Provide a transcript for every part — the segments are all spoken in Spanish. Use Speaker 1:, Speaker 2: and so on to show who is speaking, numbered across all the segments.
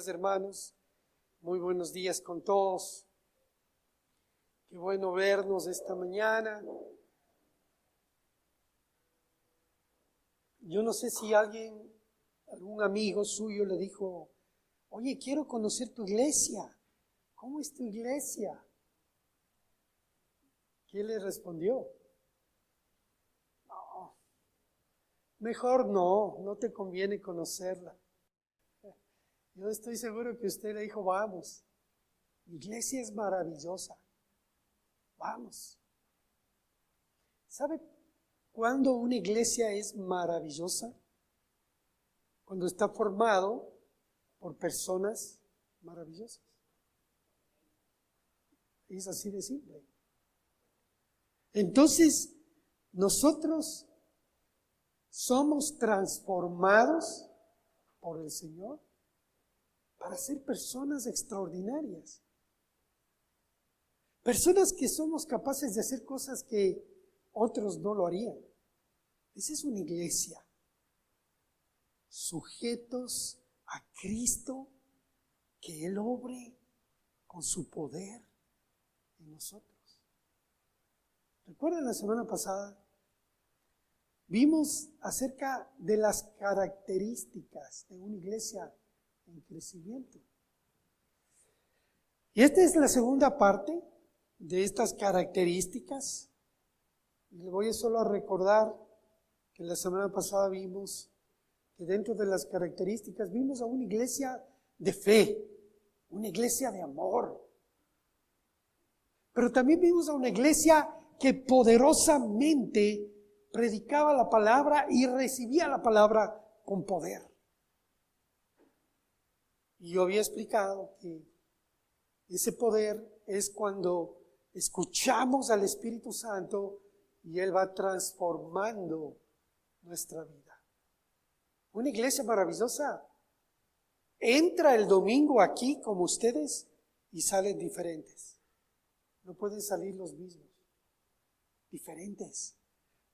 Speaker 1: días, hermanos. Muy buenos días con todos. Qué bueno vernos esta mañana. Yo no sé si algún amigo suyo le dijo, oye, quiero conocer tu iglesia. ¿Cómo es tu iglesia? ¿Qué le respondió? No, mejor no te conviene conocerla. Yo estoy seguro que usted le dijo, vamos, mi iglesia es maravillosa, vamos. ¿Sabe cuándo una iglesia es maravillosa? Cuando está formado por personas maravillosas. Es así de simple. Entonces, nosotros somos transformados por el Señor para ser personas extraordinarias. Personas que somos capaces de hacer cosas que otros no lo harían. Esa es una iglesia. Sujetos a Cristo, que Él obre con su poder en nosotros. ¿Recuerdan la semana pasada? Vimos acerca de las características de una iglesia en crecimiento. Y esta es la segunda parte de estas características. Y le voy solo a recordar que la semana pasada vimos que dentro de las características vimos a una iglesia de fe, una iglesia de amor. Pero también vimos a una iglesia que poderosamente predicaba la palabra y recibía la palabra con poder. Y yo había explicado que ese poder es cuando escuchamos al Espíritu Santo y Él va transformando nuestra vida. Una iglesia maravillosa entra el domingo aquí como ustedes y salen diferentes. No pueden salir los mismos, diferentes.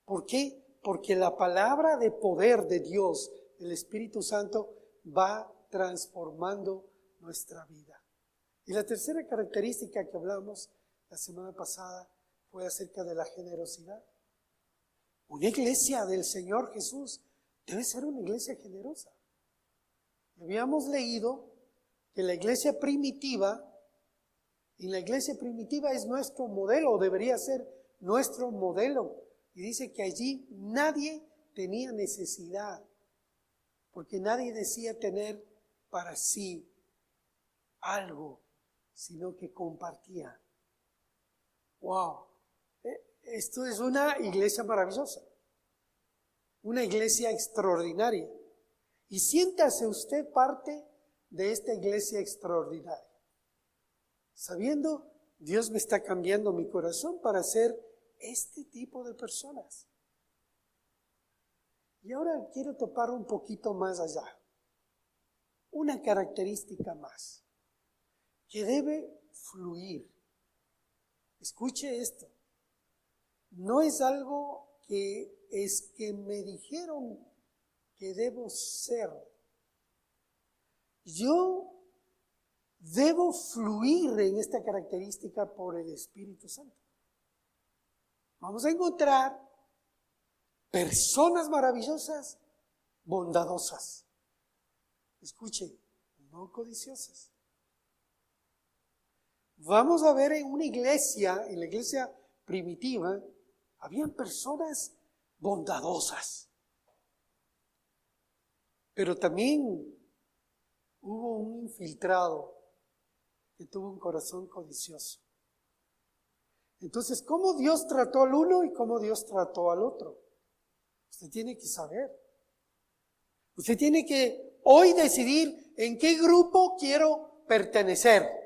Speaker 1: ¿Por qué? Porque la palabra de poder de Dios, el Espíritu Santo, va transformando nuestra vida. Y la tercera característica que hablamos la semana pasada fue acerca de la generosidad. Una iglesia del Señor Jesús debe ser una iglesia generosa. Habíamos leído que la iglesia primitiva, en la iglesia primitiva es nuestro modelo, o debería ser nuestro modelo. Y dice que allí nadie tenía necesidad, porque nadie decía tener para sí algo, sino que compartía. ¡Wow! Esto es una iglesia maravillosa, una iglesia extraordinaria. Y siéntase usted parte de esta iglesia extraordinaria, sabiendo, Dios me está cambiando mi corazón para ser este tipo de personas. Y ahora quiero topar un poquito más allá. Una característica más que debe fluir. Escuche esto. No es algo que me dijeron que debo ser. Yo debo fluir en esta característica por el Espíritu Santo. Vamos a encontrar personas maravillosas, bondadosas. Escuche, no codiciosas. Vamos a ver en la iglesia primitiva, habían personas bondadosas. Pero también hubo un infiltrado que tuvo un corazón codicioso. Entonces, ¿cómo Dios trató al uno y cómo Dios trató al otro? Usted tiene que saber. Usted tiene que hoy decidir en qué grupo quiero pertenecer.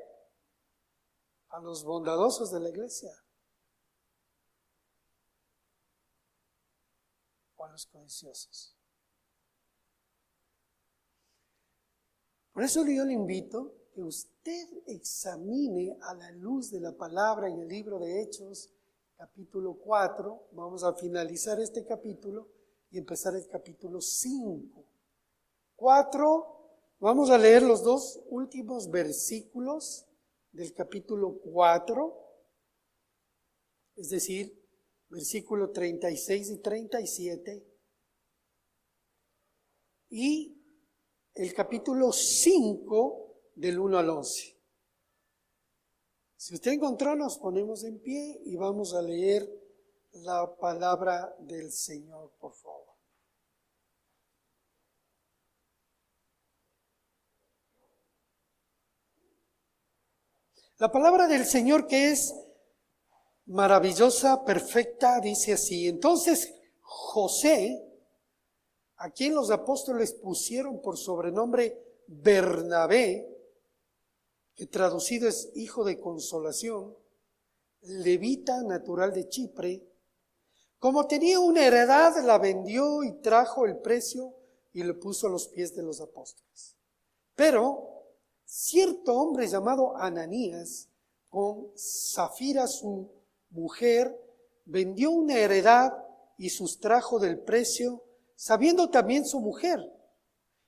Speaker 1: A los bondadosos de la iglesia o a los codiciosos. Por eso yo le invito que usted examine a la luz de la palabra en el libro de Hechos, capítulo 4. Vamos a finalizar este capítulo y empezar el capítulo 5. 4, Vamos a leer los dos últimos versículos del capítulo 4, es decir, versículo 36 y 37, y el capítulo 5 del 1 al 11. Si usted encontró, nos ponemos en pie y vamos a leer la palabra del Señor, por favor. La palabra del Señor, que es maravillosa, perfecta, dice así: entonces José, a quien los apóstoles pusieron por sobrenombre Bernabé, que traducido es hijo de consolación, levita natural de Chipre, como tenía una heredad, la vendió y trajo el precio y lo puso a los pies de los apóstoles. Pero cierto hombre llamado Ananías, con Safira su mujer, vendió una heredad y sustrajo del precio, sabiendo también su mujer,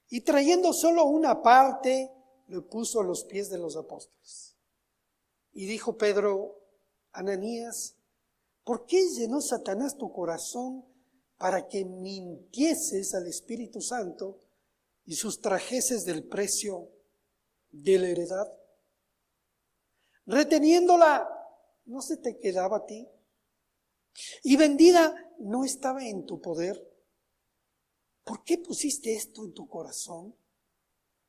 Speaker 1: y trayendo solo una parte, lo puso a los pies de los apóstoles. Y dijo Pedro: Ananías, ¿por qué llenó Satanás tu corazón para que mintieses al Espíritu Santo y sustrajeses del precio de la heredad? Reteniéndola, ¿no se te quedaba a ti? Y vendida, ¿no estaba en tu poder? ¿Por qué pusiste esto en tu corazón?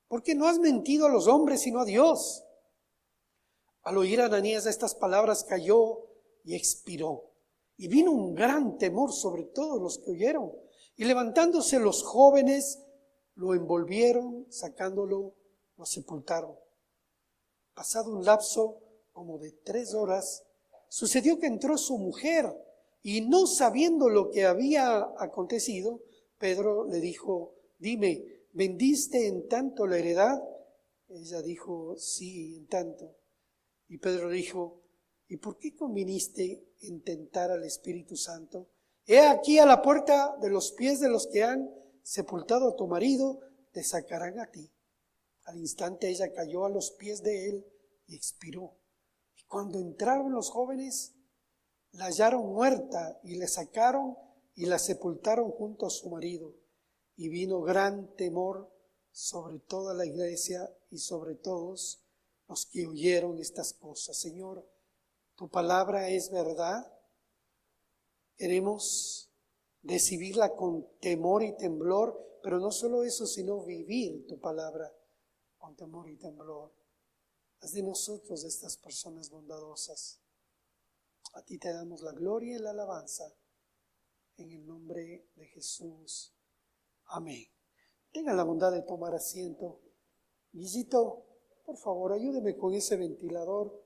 Speaker 1: Porque no has mentido a los hombres, sino a Dios. Al oír Ananías estas palabras, cayó y expiró. Y vino un gran temor sobre todos los que oyeron. Y levantándose los jóvenes, lo envolvieron, sacándolo, lo sepultaron. Pasado un lapso como de 3 horas, sucedió que entró su mujer, y no sabiendo lo que había acontecido, Pedro le dijo: dime, ¿vendiste en tanto la heredad? Ella dijo: sí, en tanto. Y Pedro dijo: ¿y por qué conviniste en tentar al Espíritu Santo? He aquí, a la puerta de los pies de los que han sepultado a tu marido, te sacarán a ti. Al instante ella cayó a los pies de él y expiró. Y cuando entraron los jóvenes, la hallaron muerta y le sacaron y la sepultaron junto a su marido. Y vino gran temor sobre toda la iglesia y sobre todos los que oyeron estas cosas. Señor, tu palabra es verdad. Queremos recibirla con temor y temblor, pero no solo eso, sino vivir tu palabra con temor y temblor. Haz de nosotros estas personas bondadosas. A ti te damos la gloria y la alabanza, en el nombre de Jesús. Amén. Tenga la bondad de tomar asiento. Guillito, por favor, ayúdeme con ese ventilador,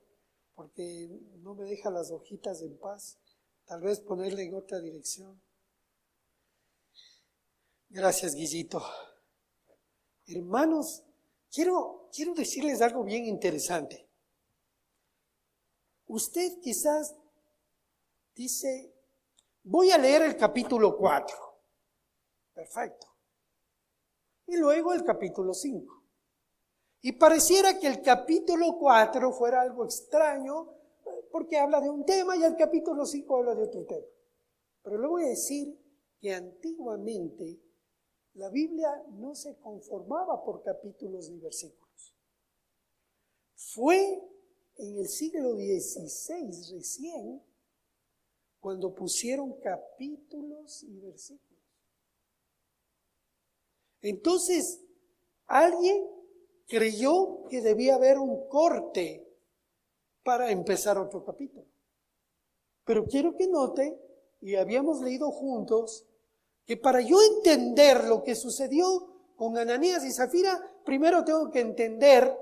Speaker 1: porque no me deja las hojitas en paz. Tal vez ponerle en otra dirección. Gracias, Guillito. Hermanos, quiero decirles algo bien interesante. Usted quizás dice: voy a leer el capítulo 4. Perfecto. Y luego el capítulo 5. Y pareciera que el capítulo 4 fuera algo extraño, porque habla de un tema, y el capítulo 5 habla de otro tema. Pero le voy a decir que antiguamente la Biblia no se conformaba por capítulos ni versículos. Fue en el siglo XVI recién cuando pusieron capítulos y versículos. Entonces, alguien creyó que debía haber un corte para empezar otro capítulo. Pero quiero que note, y habíamos leído juntos, que para yo entender lo que sucedió con Ananías y Zafira, primero tengo que entender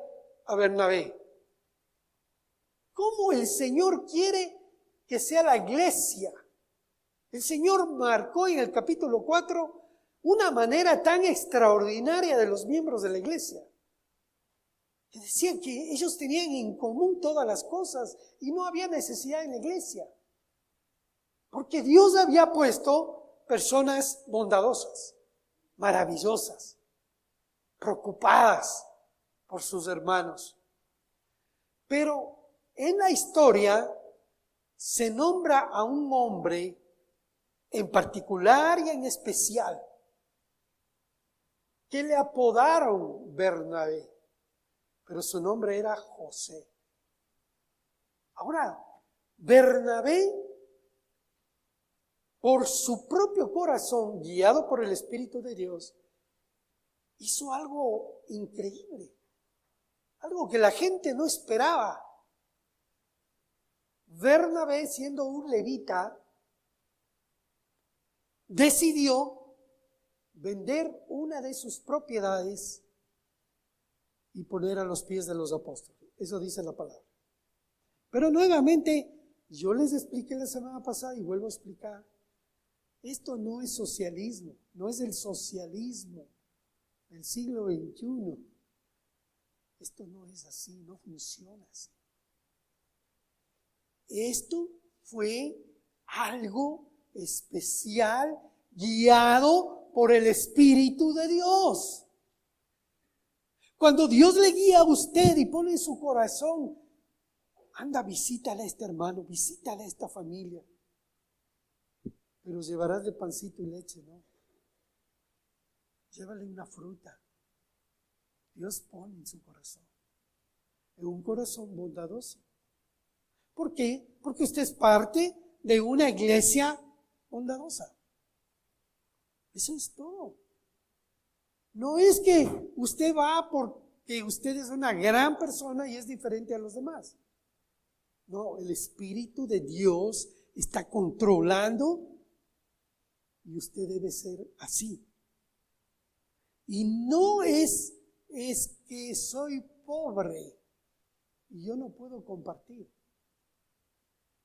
Speaker 1: a Bernabé. ¿Cómo el Señor quiere que sea la iglesia? El Señor marcó en el capítulo 4 una manera tan extraordinaria de los miembros de la iglesia. Que decían que ellos tenían en común todas las cosas y no había necesidad en la iglesia. Porque Dios había puesto personas bondadosas, maravillosas. preocupadas por sus hermanos. Pero en la historia se nombra a un hombre en particular y en especial, que le apodaron Bernabé, pero su nombre era José. Ahora, Bernabé, por su propio corazón, guiado por el Espíritu de Dios, hizo algo increíble, algo que la gente no esperaba. Bernabé, siendo un levita, decidió vender una de sus propiedades y poner a los pies de los apóstoles. Eso dice la palabra. Pero nuevamente, yo les expliqué la semana pasada y vuelvo a explicar. Esto no es socialismo, no es el socialismo del siglo XXI. Esto no es así, no funciona así. Esto fue algo especial, guiado por el Espíritu de Dios. Cuando Dios le guía a usted y pone en su corazón, anda, visítale a este hermano, visítale a esta familia. Pero llevarás de pancito y leche, ¿no? Llévale una fruta. Dios pone en su corazón. En un corazón bondadoso. ¿Por qué? Porque usted es parte de una iglesia bondadosa. Eso es todo. No es que usted va porque usted es una gran persona y es diferente a los demás. No, el Espíritu de Dios está controlando y usted debe ser así. Y no es que soy pobre y yo no puedo compartir.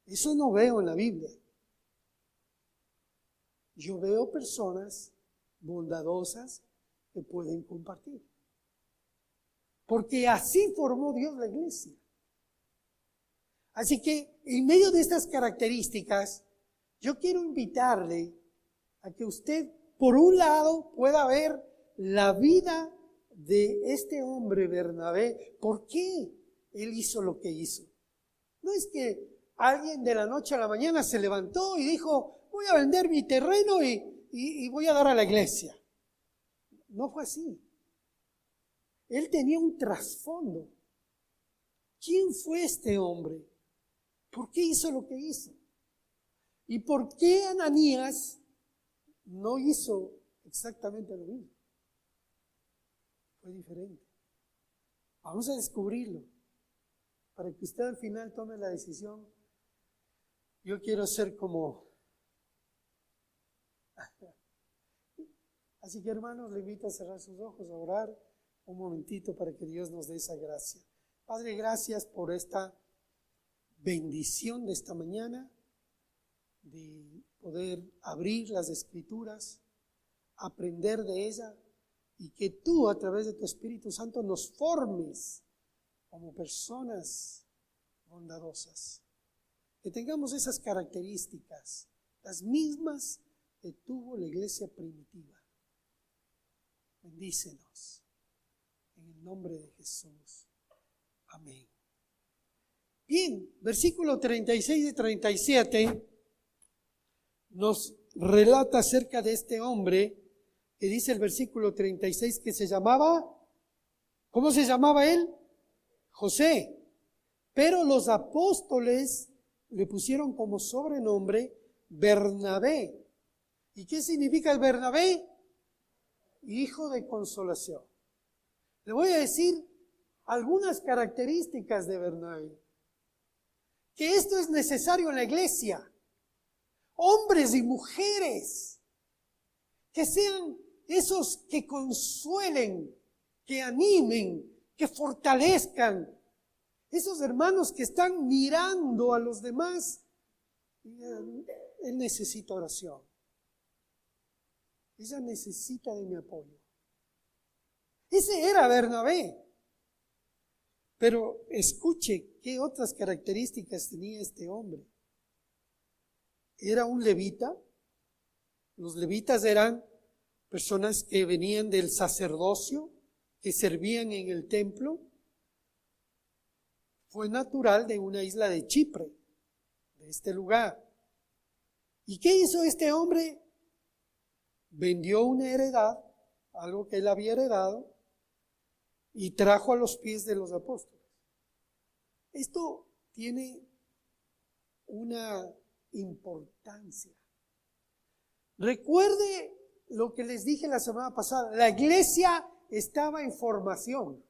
Speaker 1: Eso no veo en la Biblia. Yo veo personas bondadosas que pueden compartir. Porque así formó Dios la iglesia. Así que en medio de estas características, yo quiero invitarle a que usted, por un lado, pueda ver la vida de este hombre Bernabé. ¿Por qué él hizo lo que hizo? No es que alguien de la noche a la mañana se levantó y dijo, voy a vender mi terreno y voy a dar a la iglesia. No fue así. Él tenía un trasfondo. ¿Quién fue este hombre? ¿Por qué hizo lo que hizo? ¿Y por qué Ananías no hizo exactamente lo mismo? Fue diferente. Vamos a descubrirlo para que usted al final tome la decisión. Yo quiero ser como... Así que hermanos, le invito a cerrar sus ojos, a orar un momentito para que Dios nos dé esa gracia. Padre, gracias por esta bendición de esta mañana, de poder abrir las Escrituras, aprender de ella y que tú a través de tu Espíritu Santo nos formes como personas bondadosas. Que tengamos esas características, las mismas que tuvo la iglesia primitiva. Bendícenos en el nombre de Jesús. Amén. Bien, versículo 36 y 37 nos relata acerca de este hombre que dice el versículo 36 que se llamaba, ¿cómo se llamaba él? José. Pero los apóstoles le pusieron como sobrenombre Bernabé. ¿Y qué significa el Bernabé? Hijo de consolación. Le voy a decir algunas características de Bernabé. Que esto es necesario en la iglesia. Hombres y mujeres que sean esos que consuelen, que animen, que fortalezcan. Esos hermanos que están mirando a los demás. Él necesita oración. Ella necesita de mi apoyo. Ese era Bernabé. Pero escuche qué otras características tenía este hombre. Era un levita. Los levitas eran personas que venían del sacerdocio, que servían en el templo fue natural de una isla de Chipre, de este lugar. ¿Y qué hizo este hombre? Vendió una heredad, algo que él había heredado, y trajo a los pies de los apóstoles. Esto tiene una importancia. Recuerde lo que les dije la semana pasada, la iglesia estaba en formación.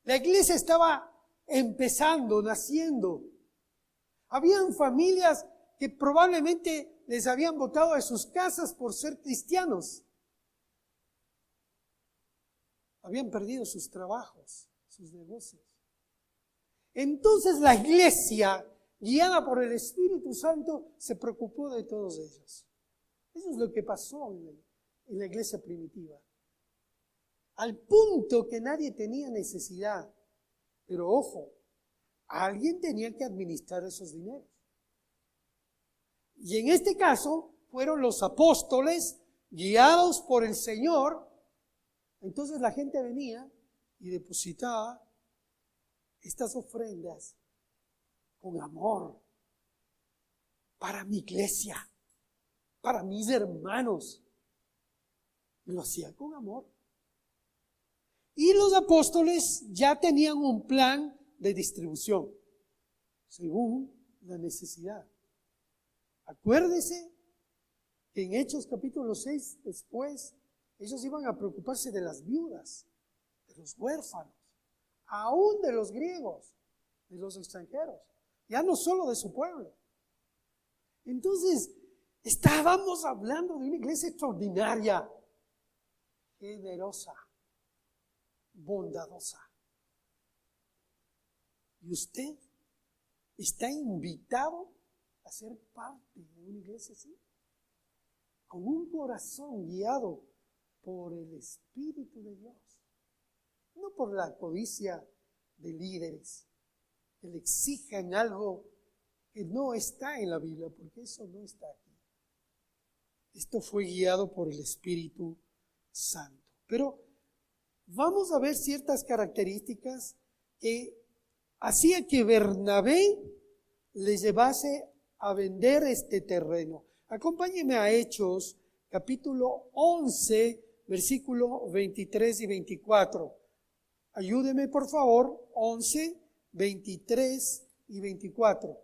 Speaker 1: La iglesia estaba empezando, naciendo. Habían familias que probablemente les habían botado de sus casas por ser cristianos. Habían perdido sus trabajos, sus negocios. Entonces la iglesia, guiada por el Espíritu Santo, se preocupó de todos ellos. Eso es lo que pasó en la iglesia primitiva. Al punto que nadie tenía necesidad. Pero ojo, alguien tenía que administrar esos dineros. Y en este caso fueron los apóstoles guiados por el Señor. Entonces la gente venía y depositaba estas ofrendas con amor para mi iglesia, para mis hermanos. Y lo hacía con amor. Y los apóstoles ya tenían un plan de distribución según la necesidad. Acuérdese que en Hechos capítulo 6 después ellos iban a preocuparse de las viudas, de los huérfanos, aún de los griegos, de los extranjeros, ya no solo de su pueblo. Entonces, estábamos hablando de una iglesia extraordinaria, generosa, bondadosa. Y usted está invitado a ser parte de una iglesia así, con un corazón guiado por el Espíritu de Dios, no por la codicia de líderes que le exijan algo que no está en la Biblia, porque eso no está aquí. Esto fue guiado por el Espíritu Santo. Pero vamos a ver ciertas características que hacía que Bernabé le llevase a vender este terreno. Acompáñeme a Hechos, capítulo 11, versículo 23 y 24. Ayúdeme, por favor, 11, 23 y 24.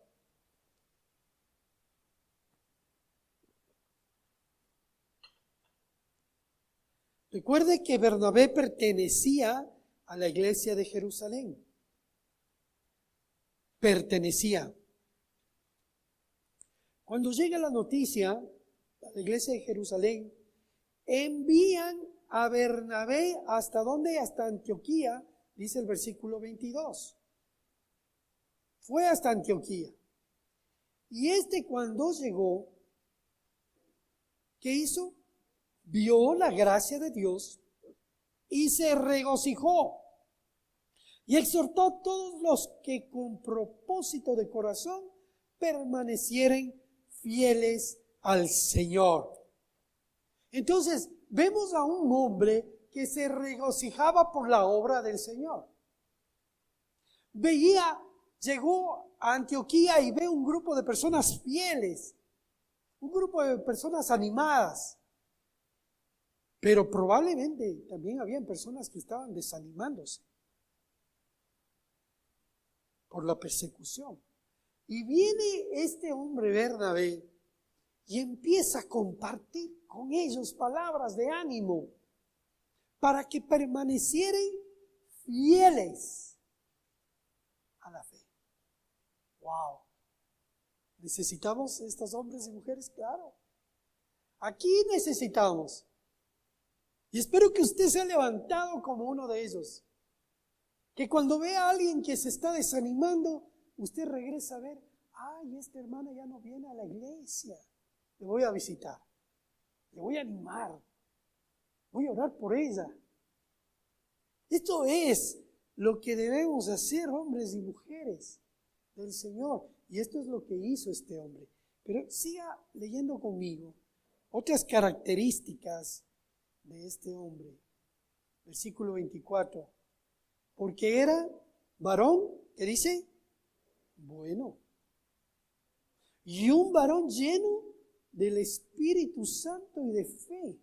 Speaker 1: Recuerde que Bernabé pertenecía a la iglesia de Jerusalén. Pertenecía. Cuando llega la noticia a la iglesia de Jerusalén, envían a Bernabé ¿hasta dónde? Hasta Antioquía, dice el versículo 22. Fue hasta Antioquía. Y cuando llegó, ¿qué hizo? Vio la gracia de Dios y se regocijó. Y exhortó a todos los que con propósito de corazón permanecieren fieles al Señor. Entonces, vemos a un hombre que se regocijaba por la obra del Señor. Llegó a Antioquía y ve un grupo de personas fieles, un grupo de personas animadas. Pero probablemente también habían personas que estaban desanimándose por la persecución. Y viene este hombre Bernabé y empieza a compartir con ellos palabras de ánimo para que permanecieran fieles a la fe. ¡Wow! ¿Necesitamos estos hombres y mujeres? Claro. Aquí necesitamos. Y espero que usted se haya levantado como uno de ellos. Que cuando vea a alguien que se está desanimando, usted regresa a ver, ay, esta hermana ya no viene a la iglesia. Le voy a visitar, le voy a animar, voy a orar por ella. Esto es lo que debemos hacer, hombres y mujeres del Señor. Y esto es lo que hizo este hombre. Pero siga leyendo conmigo otras características de este hombre, Versículo 24. Porque era varón, ¿qué dice? Bueno. Y un varón lleno del Espíritu Santo y de fe.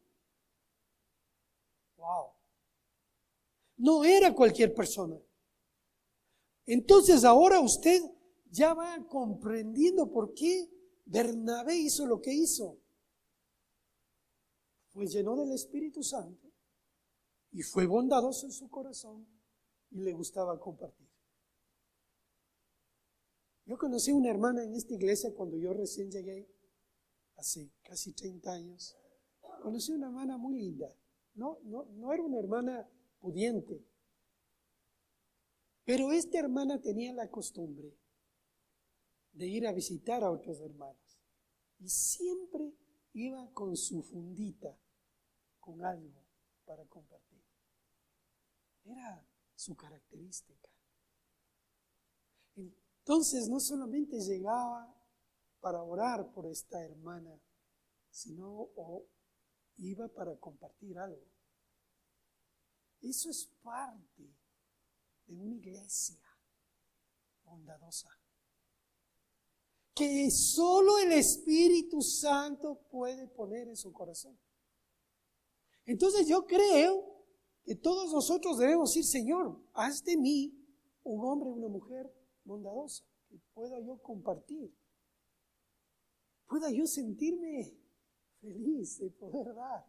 Speaker 1: Wow. No era cualquier persona. Entonces ahora usted ya va comprendiendo por qué Bernabé hizo lo que hizo. Fue lleno del Espíritu Santo y fue bondadoso en su corazón y le gustaba compartir. Yo conocí una hermana en esta iglesia cuando yo recién llegué, hace casi 30 años. Conocí una hermana muy linda. No era una hermana pudiente. Pero esta hermana tenía la costumbre de ir a visitar a otros hermanos. Y siempre iba con su fundita, con algo para compartir. Era su característica. Entonces no solamente llegaba para orar por esta hermana, sino iba para compartir algo. Eso es parte de una iglesia bondadosa, que solo el Espíritu Santo puede poner en su corazón. Entonces yo creo que todos nosotros debemos decir: Señor, haz de mí un hombre, una mujer bondadosa, que pueda yo compartir, pueda yo sentirme feliz de poder dar,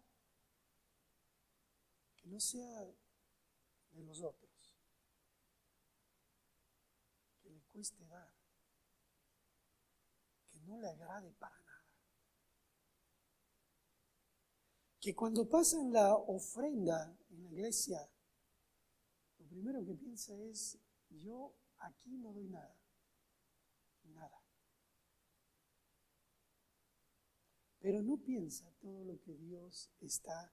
Speaker 1: que no sea de los otros, que le cueste dar, que no le agrade para nada, que cuando pasan la ofrenda en la iglesia, lo primero que piensa es: yo aquí no doy nada. Pero no piensa todo lo que Dios está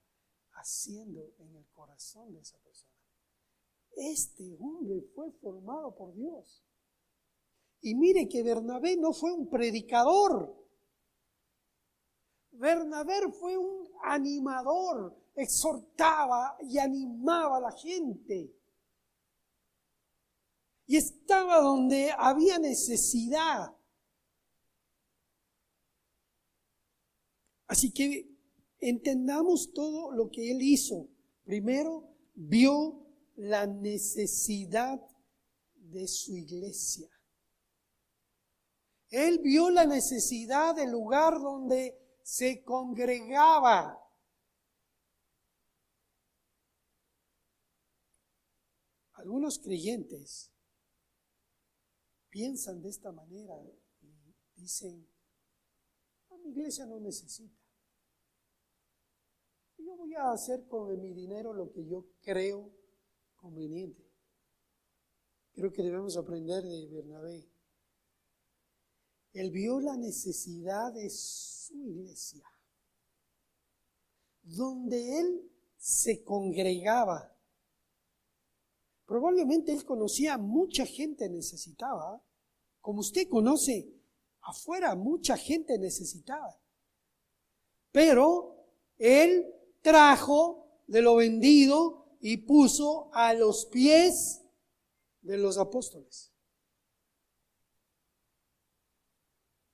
Speaker 1: haciendo en el corazón de esa persona. Este hombre fue formado por Dios. Y mire que Bernabé no fue un predicador. Bernabé fue un animador, exhortaba y animaba a la gente. Y estaba donde había necesidad. Así que entendamos todo lo que él hizo. Primero, vio la necesidad de su iglesia. Él vio la necesidad del lugar donde se congregaba. Algunos creyentes piensan de esta manera y dicen: mi iglesia no necesita. Yo voy a hacer con mi dinero lo que yo creo conveniente. Creo que debemos aprender de Bernabé. Él vio la necesidad de su iglesia, donde él se congregaba. Probablemente él conocía a mucha gente necesitada. Como usted conoce, afuera mucha gente necesitaba. Pero él trajo de lo vendido y puso a los pies de los apóstoles.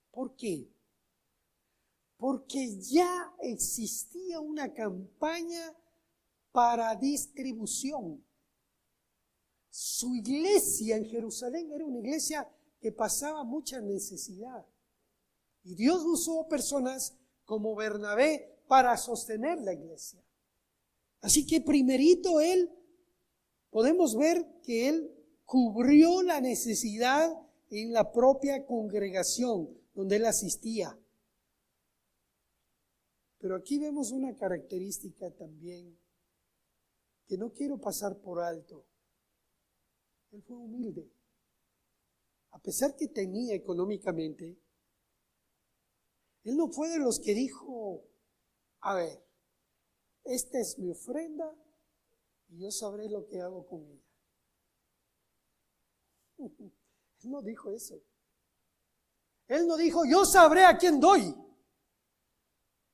Speaker 1: ¿Por qué? Porque ya existía una campaña para distribución. Su iglesia en Jerusalén era una iglesia que pasaba mucha necesidad. Y Dios usó personas como Bernabé para sostener la iglesia. Así que primerito podemos ver que él cubrió la necesidad en la propia congregación donde él asistía. Pero aquí vemos una característica también que no quiero pasar por alto. Él fue humilde. A pesar que tenía económicamente, él no fue de los que dijo: a ver, esta es mi ofrenda y yo sabré lo que hago con ella. Él no dijo eso. Él no dijo: yo sabré a quién doy.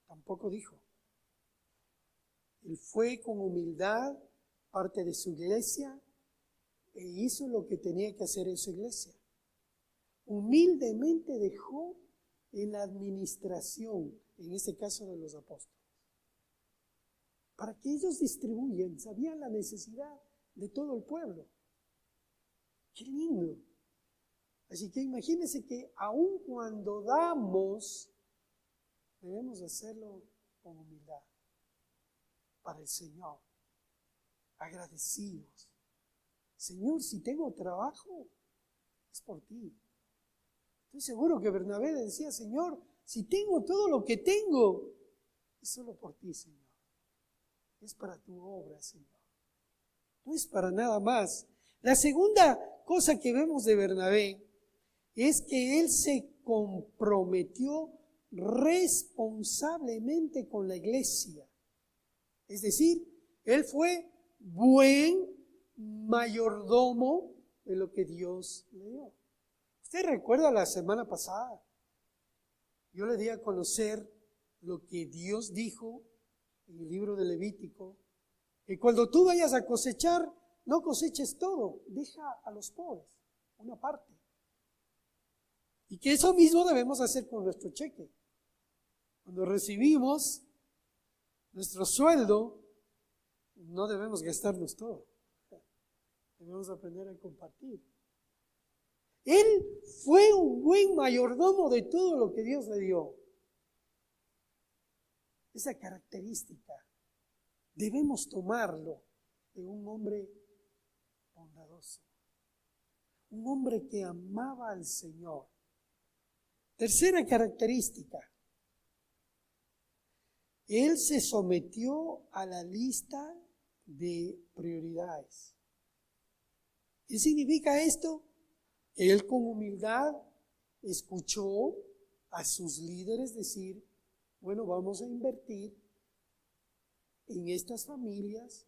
Speaker 1: Tampoco dijo. Él fue con humildad parte de su iglesia e hizo lo que tenía que hacer en su iglesia. Humildemente dejó en la administración, en este caso de los apóstoles, para que ellos distribuyan, sabían la necesidad de todo el pueblo. ¡Qué lindo! Así que imagínense que aun cuando damos, debemos hacerlo con humildad para el Señor, agradecidos. Señor, si tengo trabajo, es por ti. Estoy seguro que Bernabé decía, Señor, si tengo todo lo que tengo, es solo por ti, Señor. Es para tu obra, Señor. No es para nada más. La segunda cosa que vemos de Bernabé es que él se comprometió responsablemente con la iglesia. Es decir, él fue buen mayordomo de lo que Dios le dio. ¿Usted recuerda la semana pasada? Yo le di a conocer lo que Dios dijo en el libro de Levítico, que cuando tú vayas a cosechar, no coseches todo, deja a los pobres una parte. Y que eso mismo debemos hacer con nuestro cheque. Cuando recibimos nuestro sueldo, no debemos gastarnos todo. Debemos aprender a compartir. Él fue un buen mayordomo de todo lo que Dios le dio. Esa característica debemos tomarlo de un hombre bondadoso, un hombre que amaba al Señor. Tercera característica, él se sometió a la lista de prioridades. ¿Qué significa esto? Él con humildad escuchó a sus líderes decir, bueno, vamos a invertir en estas familias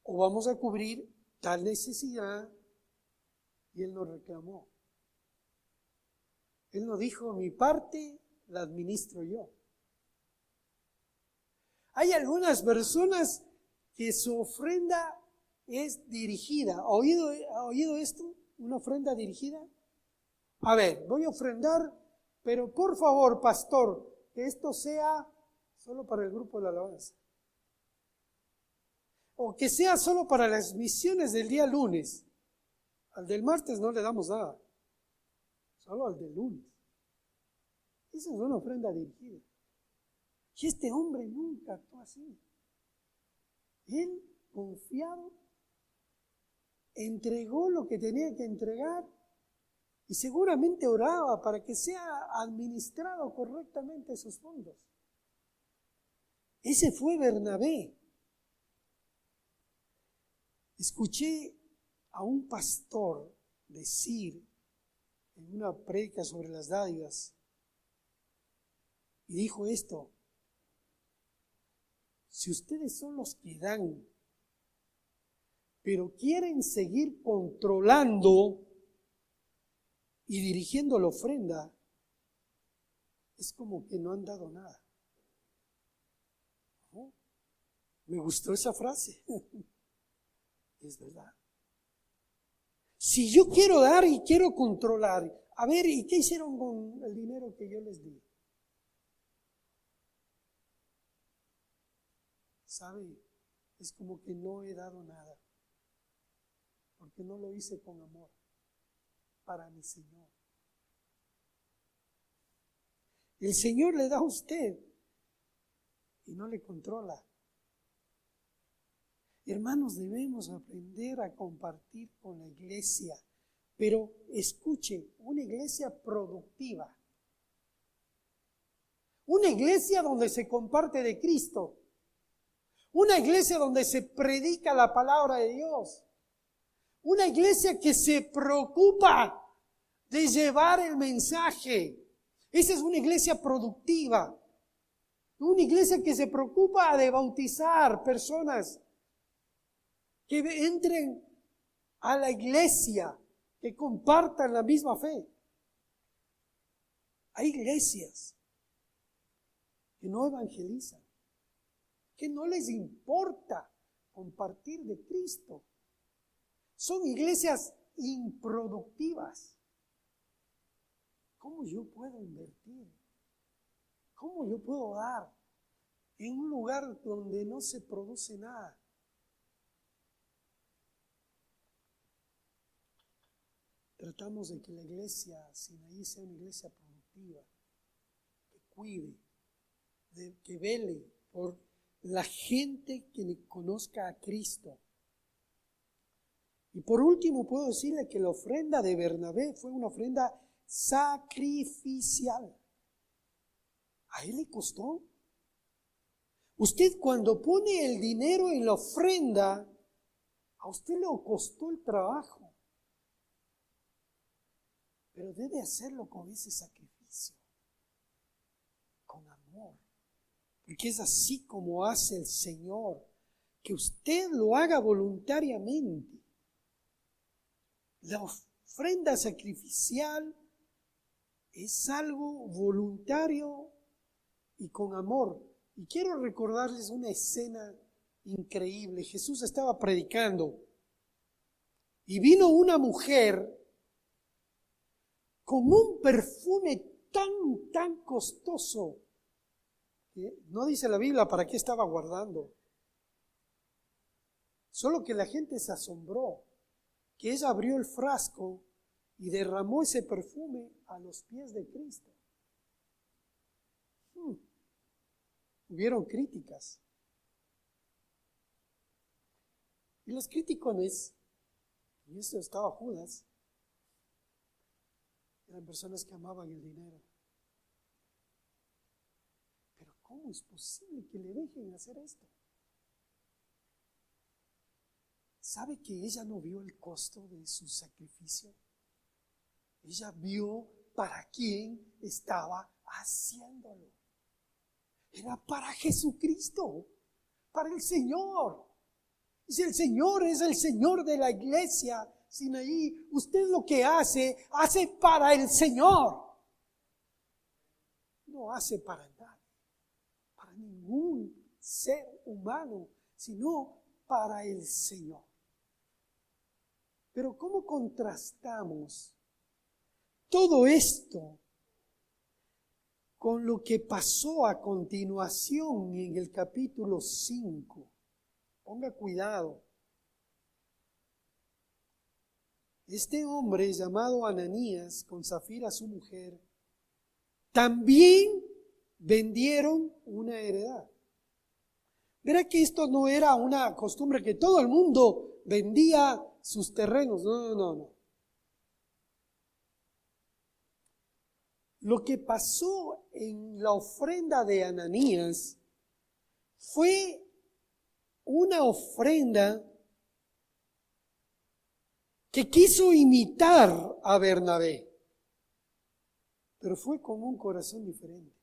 Speaker 1: o vamos a cubrir tal necesidad, y él no reclamó. Él no dijo, mi parte la administro yo. Hay algunas personas que su ofrenda es dirigida. ¿Ha oído esto? ¿Una ofrenda dirigida? A ver, voy a ofrendar, pero por favor, pastor, que esto sea solo para el grupo de la alabanza. O que sea solo para las misiones del día lunes. Al del martes no le damos nada. Solo al del lunes. Esa es una ofrenda dirigida. Y este hombre nunca actuó así. Él, confiado, entregó lo que tenía que entregar y seguramente oraba para que sea administrado correctamente esos fondos. Ese fue Bernabé. Escuché a un pastor decir en una predica sobre las dádivas, y dijo esto: si ustedes son los que dan, pero quieren seguir controlando y dirigiendo la ofrenda, es como que no han dado nada. ¿No? Me gustó esa frase. Es verdad. Si yo quiero dar y quiero controlar, a ver, ¿y qué hicieron con el dinero que yo les di? ¿Sabe? Es como que no he dado nada, porque no lo hice con amor para mi Señor. El Señor le da a usted y no le controla. Hermanos, debemos aprender a compartir con la iglesia, pero escuche, una iglesia productiva, una iglesia donde se comparte de Cristo, una iglesia donde se predica la palabra de Dios, una iglesia que se preocupa de llevar el mensaje. Esa es una iglesia productiva, una iglesia que se preocupa de bautizar personas que entren a la iglesia, que compartan la misma fe. Hay iglesias que no evangelizan, que no les importa compartir de Cristo. Son iglesias improductivas. ¿Cómo yo puedo invertir? ¿Cómo yo puedo dar en un lugar donde no se produce nada? Tratamos de que la iglesia Sinaí sea una iglesia productiva, que cuide, que vele por la gente que conozca a Cristo. Y por último puedo decirle que la ofrenda de Bernabé fue una ofrenda sacrificial. A él le costó. Usted cuando pone el dinero en la ofrenda, a usted le costó el trabajo. Pero debe hacerlo con ese sacrificio, con amor. Porque es así como hace el Señor, que usted lo haga voluntariamente. La ofrenda sacrificial es algo voluntario y con amor. Y quiero recordarles una escena increíble. Jesús estaba predicando y vino una mujer con un perfume tan costoso, que no dice la Biblia para qué estaba guardando. Solo que la gente se asombró, que ella abrió el frasco y derramó ese perfume a los pies de Cristo. Hubieron críticas. Y los críticos, y eso estaba Judas, eran personas que amaban el dinero. Pero ¿cómo es posible que le dejen hacer esto? ¿Sabe que ella no vio el costo de su sacrificio? Ella vio para quién estaba haciéndolo. Era para Jesucristo, para el Señor. Y si el Señor es el Señor de la iglesia Sinaí, usted lo que hace para el Señor. No hace para nadie, para ningún ser humano, sino para el Señor. Pero ¿cómo contrastamos todo esto con lo que pasó a continuación en el capítulo 5? Ponga cuidado. Este hombre llamado Ananías, con Zafira su mujer, también vendieron una heredad. Verá que esto no era una costumbre que todo el mundo vendía sus terrenos. No. Lo que pasó en la ofrenda de Ananías fue una ofrenda que quiso imitar a Bernabé, pero fue con un corazón diferente.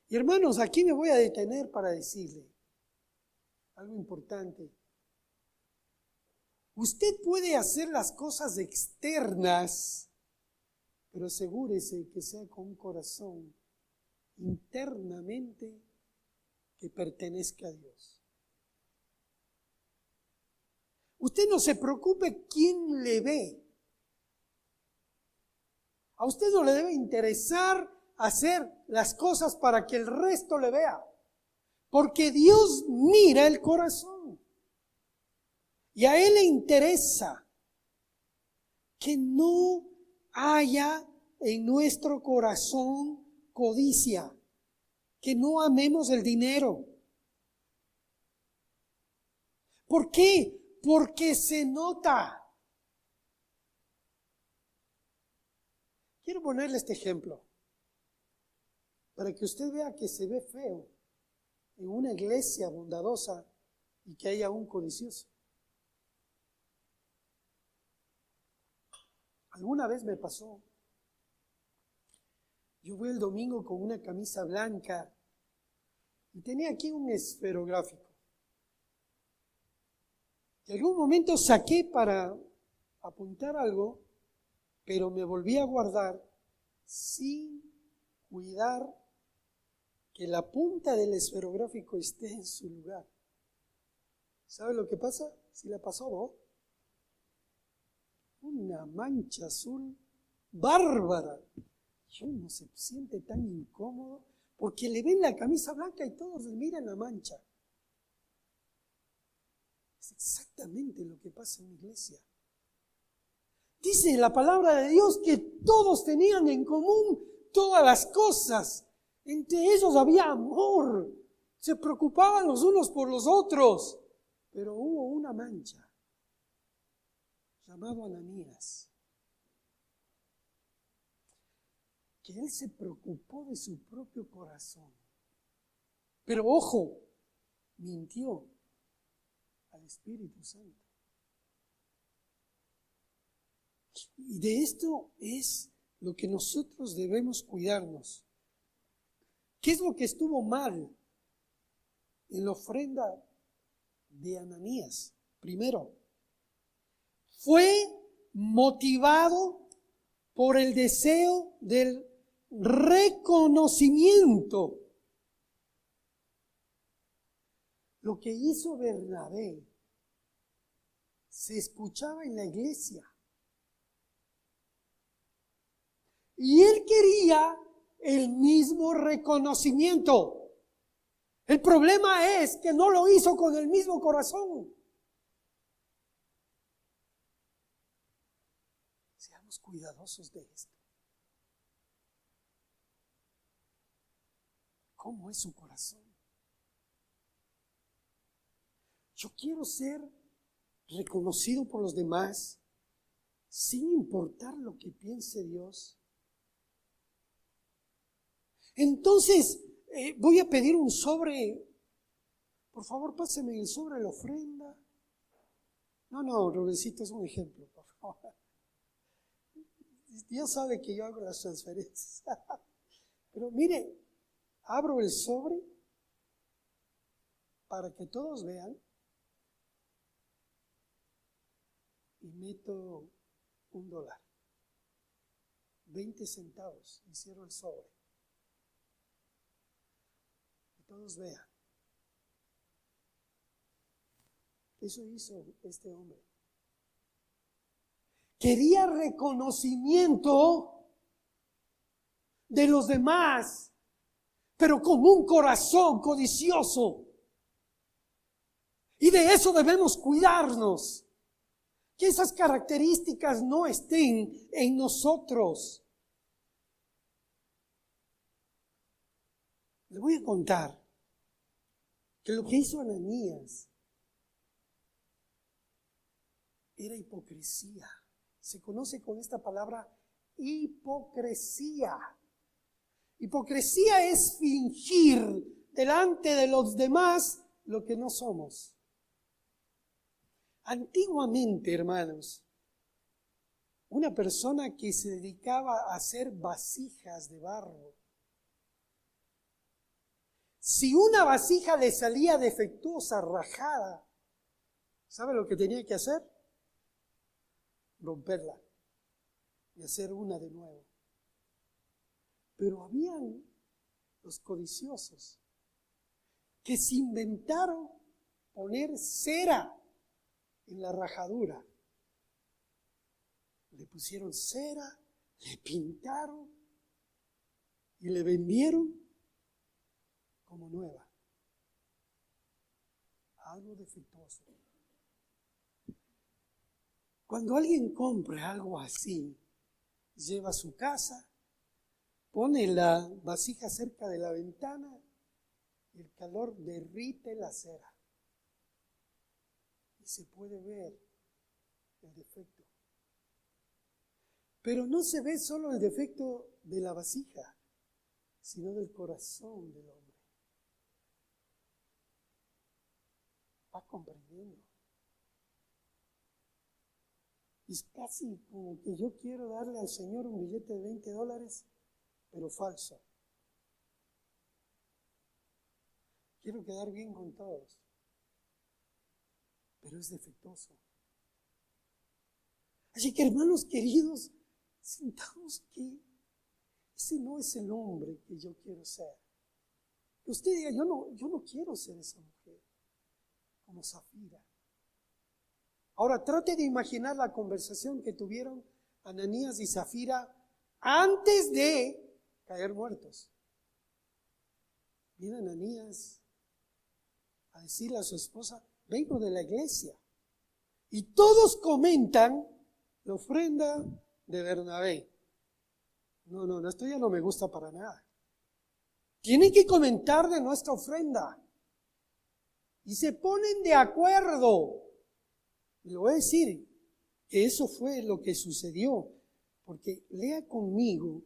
Speaker 1: Y hermanos, aquí me voy a detener para decirle algo importante. Usted puede hacer las cosas externas, pero asegúrese que sea con un corazón internamente que pertenezca a Dios. Usted no se preocupe quién le ve. A usted no le debe interesar hacer las cosas para que el resto le vea, porque Dios mira el corazón. Y a Él le interesa que no haya en nuestro corazón codicia, que no amemos el dinero. ¿Por qué? Porque se nota. Quiero ponerle este ejemplo para que usted vea que se ve feo en una iglesia bondadosa y que haya un codicioso. Alguna vez me pasó. Yo fui el domingo con una camisa blanca y tenía aquí un esferográfico. En algún momento saqué para apuntar algo, pero me volví a guardar sin cuidar que la punta del esferográfico esté en su lugar. ¿Sabe lo que pasa? Si la pasó, ¿no? Una mancha azul bárbara. Y uno se siente tan incómodo porque le ven la camisa blanca y todos le miran la mancha. Es exactamente lo que pasa en la iglesia. Dice la palabra de Dios que todos tenían en común todas las cosas. Entre ellos había amor. Se preocupaban los unos por los otros. Pero hubo una mancha, llamado Ananías, que él se preocupó de su propio corazón. Pero ojo, mintió al Espíritu Santo. Y de esto es lo que nosotros debemos cuidarnos. ¿Qué es lo que estuvo mal en la ofrenda de Ananías? Primero, fue motivado por el deseo del reconocimiento. Lo que hizo Bernabé se escuchaba en la iglesia. Y él quería el mismo reconocimiento. El problema es que no lo hizo con el mismo corazón. Seamos cuidadosos de esto. ¿Cómo es su corazón? Yo quiero ser reconocido por los demás sin importar lo que piense Dios. Entonces, voy a pedir un sobre. Por favor, páseme el sobre de la ofrenda. No, Rubensito, es un ejemplo, por favor. Dios sabe que yo hago las transferencias. Pero mire, abro el sobre para que todos vean y meto $1, 20 centavos, y cierro el sobre. Que todos vean. Eso hizo este hombre. Quería reconocimiento de los demás, pero con un corazón codicioso. Y de eso debemos cuidarnos. Que esas características no estén en nosotros. Le voy a contar que lo que hizo Ananías era hipocresía. Se conoce con esta palabra hipocresía. Hipocresía es fingir delante de los demás lo que no somos. Antiguamente, hermanos, una persona que se dedicaba a hacer vasijas de barro, si una vasija le salía defectuosa, rajada, ¿sabe lo que tenía que hacer? Romperla y hacer una de nuevo. Pero habían los codiciosos que se inventaron poner cera en la rajadura. Le pusieron cera, le pintaron y le vendieron como nueva. Algo defectuoso. Cuando alguien compra algo así, lleva a su casa, pone la vasija cerca de la ventana y el calor derrite la cera. Y se puede ver el defecto. Pero no se ve solo el defecto de la vasija, sino del corazón del hombre. Va comprendiendo. Es casi como que yo quiero darle al Señor un billete de $20, pero falso. Quiero quedar bien con todos, pero es defectuoso. Así que, hermanos queridos, sintamos que ese no es el hombre que yo quiero ser. Que usted diga, yo no quiero ser esa mujer. como Zafira. Ahora trate de imaginar la conversación que tuvieron Ananías y Zafira antes de caer muertos. Viene Ananías a decirle a su esposa, vengo de la iglesia. Y todos comentan la ofrenda de Bernabé. No, esto ya no me gusta para nada. Tienen que comentar de nuestra ofrenda. Y se ponen de acuerdo. Y le voy a decir que eso fue lo que sucedió. Porque lea conmigo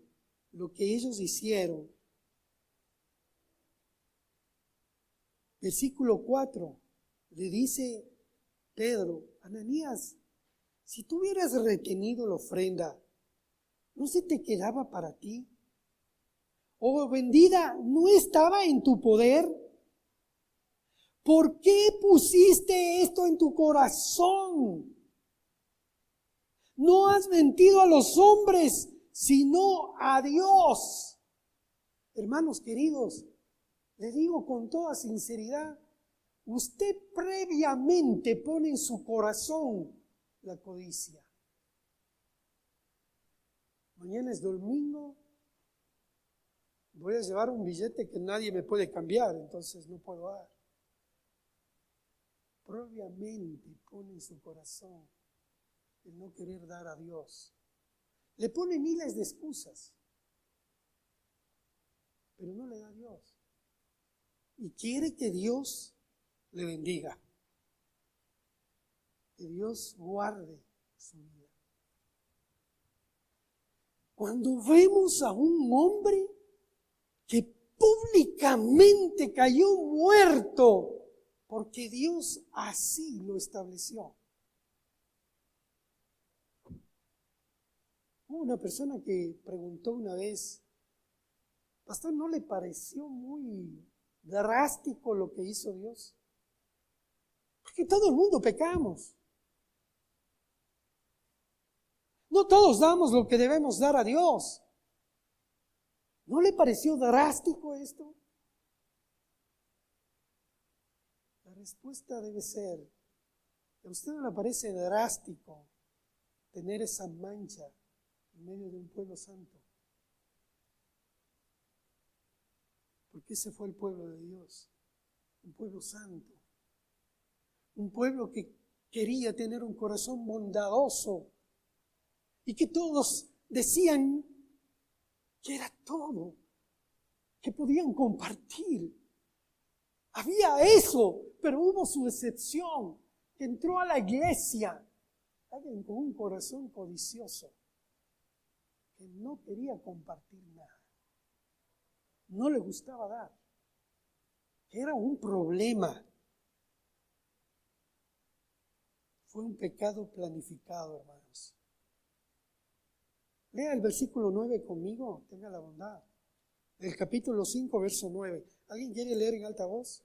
Speaker 1: lo que ellos hicieron. Versículo 4, le dice Pedro, Ananías, si tú hubieras retenido la ofrenda, ¿no se te quedaba para ti? ¿O vendida no estaba en tu poder? ¿Por qué pusiste esto en tu corazón? No has mentido a los hombres, sino a Dios. Hermanos queridos, le digo con toda sinceridad, usted previamente pone en su corazón la codicia. Mañana es domingo, voy a llevar un billete que nadie me puede cambiar, entonces no puedo dar. Previamente pone en su corazón el no querer dar a Dios. Le pone miles de excusas, pero no le da a Dios. Y quiere que Dios le bendiga, que Dios guarde su vida. Cuando vemos a un hombre que públicamente cayó muerto, porque Dios así lo estableció. Hubo una persona que preguntó una vez, pastor, ¿no le pareció muy drástico lo que hizo Dios? Porque todo el mundo pecamos. No todos damos lo que debemos dar a Dios. ¿No le pareció drástico esto? La respuesta debe ser, ¿a usted no le parece drástico tener esa mancha en medio de un pueblo santo? Porque ese fue el pueblo de Dios, un pueblo santo, un pueblo que quería tener un corazón bondadoso y que todos decían que era todo, que podían compartir. Había eso, pero hubo su excepción, que entró a la iglesia alguien con un corazón codicioso, que no quería compartir nada, no le gustaba dar, que era un problema. Fue un pecado planificado, hermanos. Lea el versículo 9 conmigo, tenga la bondad. El capítulo 5, verso 9. ¿Alguien quiere leer en alta voz?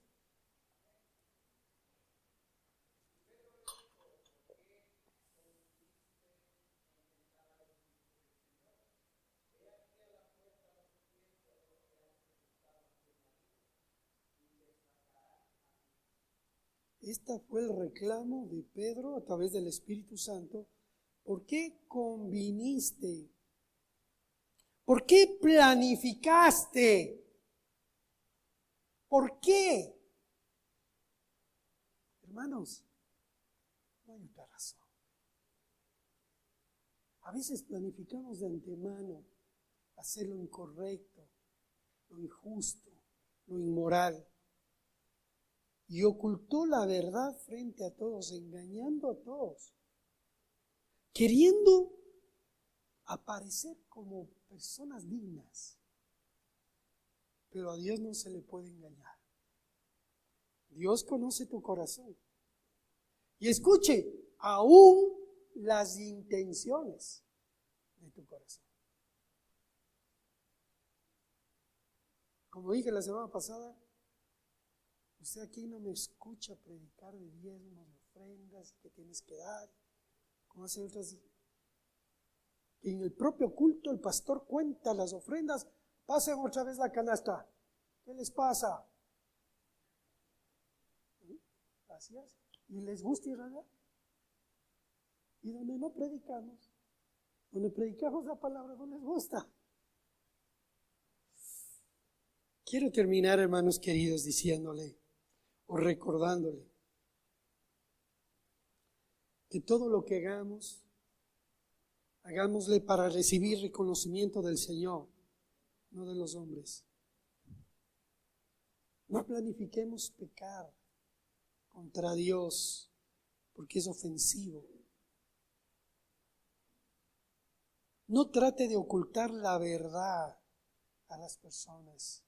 Speaker 1: Este fue el reclamo de Pedro a través del Espíritu Santo. ¿Por qué conviniste? ¿Por qué planificaste? ¿Por qué? Hermanos, no hay otra razón. A veces planificamos de antemano hacer lo incorrecto, lo injusto, lo inmoral. Y ocultó la verdad frente a todos, engañando a todos, queriendo aparecer como personas dignas. Pero a Dios no se le puede engañar. Dios conoce tu corazón. Y escuche, aún las intenciones de tu corazón. Como dije la semana pasada, usted aquí no me escucha predicar de diezmos, de ofrendas que tienes que dar, como hacen otras. En el propio culto el pastor cuenta las ofrendas, pasen otra vez la canasta. ¿Qué les pasa? Así es. Y les gusta irradiar. Y donde no predicamos, donde predicamos la palabra, no les gusta. Quiero terminar, hermanos queridos, diciéndole o recordándole que todo lo que hagamos, hagámosle para recibir reconocimiento del Señor, no de los hombres. No planifiquemos pecar contra Dios, porque es ofensivo. No trate de ocultar la verdad a las personas.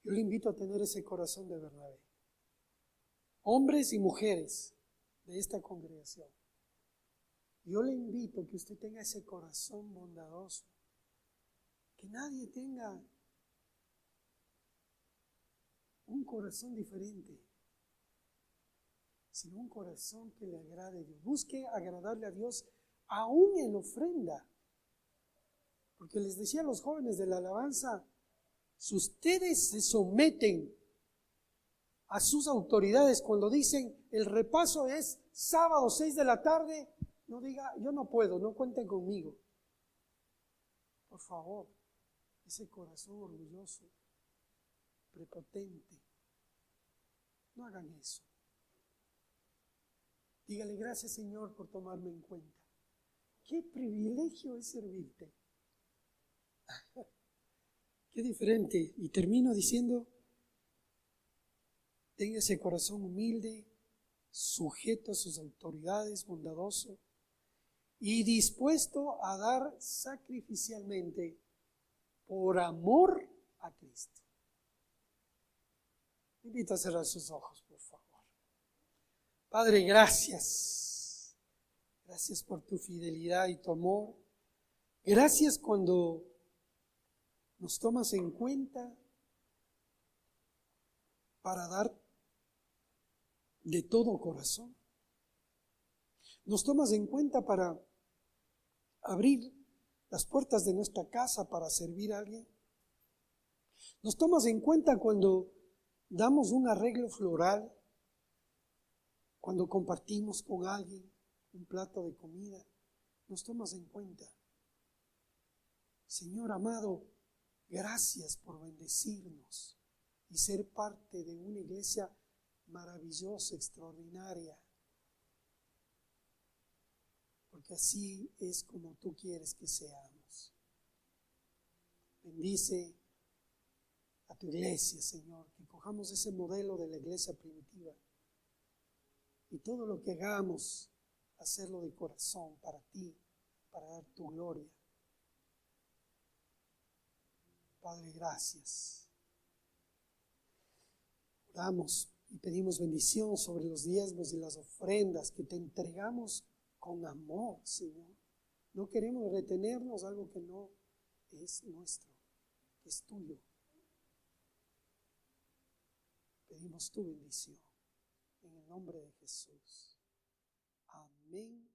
Speaker 1: Yo le invito a tener ese corazón de Bernabé. Hombres y mujeres de esta congregación, yo le invito a que usted tenga ese corazón bondadoso. Que nadie tenga un corazón diferente, sino un corazón que le agrade a Dios. Busque agradarle a Dios aún en ofrenda. Porque les decía a los jóvenes de la alabanza, si ustedes se someten a sus autoridades cuando dicen el repaso es sábado 6 de la tarde, no diga yo no puedo, no cuenten conmigo. Por favor, ese corazón orgulloso, prepotente, no hagan eso. Dígale gracias Señor por tomarme en cuenta. Qué privilegio es servirte. Qué diferente. Y termino diciendo, tenga ese corazón humilde, sujeto a sus autoridades, bondadoso y dispuesto a dar sacrificialmente por amor a Cristo. Me invito a cerrar sus ojos, por favor. Padre, gracias. Gracias por tu fidelidad y tu amor. Gracias cuando nos tomas en cuenta para dar de todo corazón. Nos tomas en cuenta para abrir las puertas de nuestra casa para servir a alguien. Nos tomas en cuenta cuando damos un arreglo floral, cuando compartimos con alguien un plato de comida. Nos tomas en cuenta. Señor amado, gracias por bendecirnos y ser parte de una iglesia maravillosa, extraordinaria. Porque así es como tú quieres que seamos. Bendice a tu iglesia, Señor, que cojamos ese modelo de la iglesia primitiva y todo lo que hagamos, hacerlo de corazón para ti, para dar tu gloria. Padre, gracias. Oramos y pedimos bendición sobre los diezmos y las ofrendas que te entregamos con amor, Señor. No queremos retenernos algo que no es nuestro, que es tuyo. Pedimos tu bendición en el nombre de Jesús. Amén.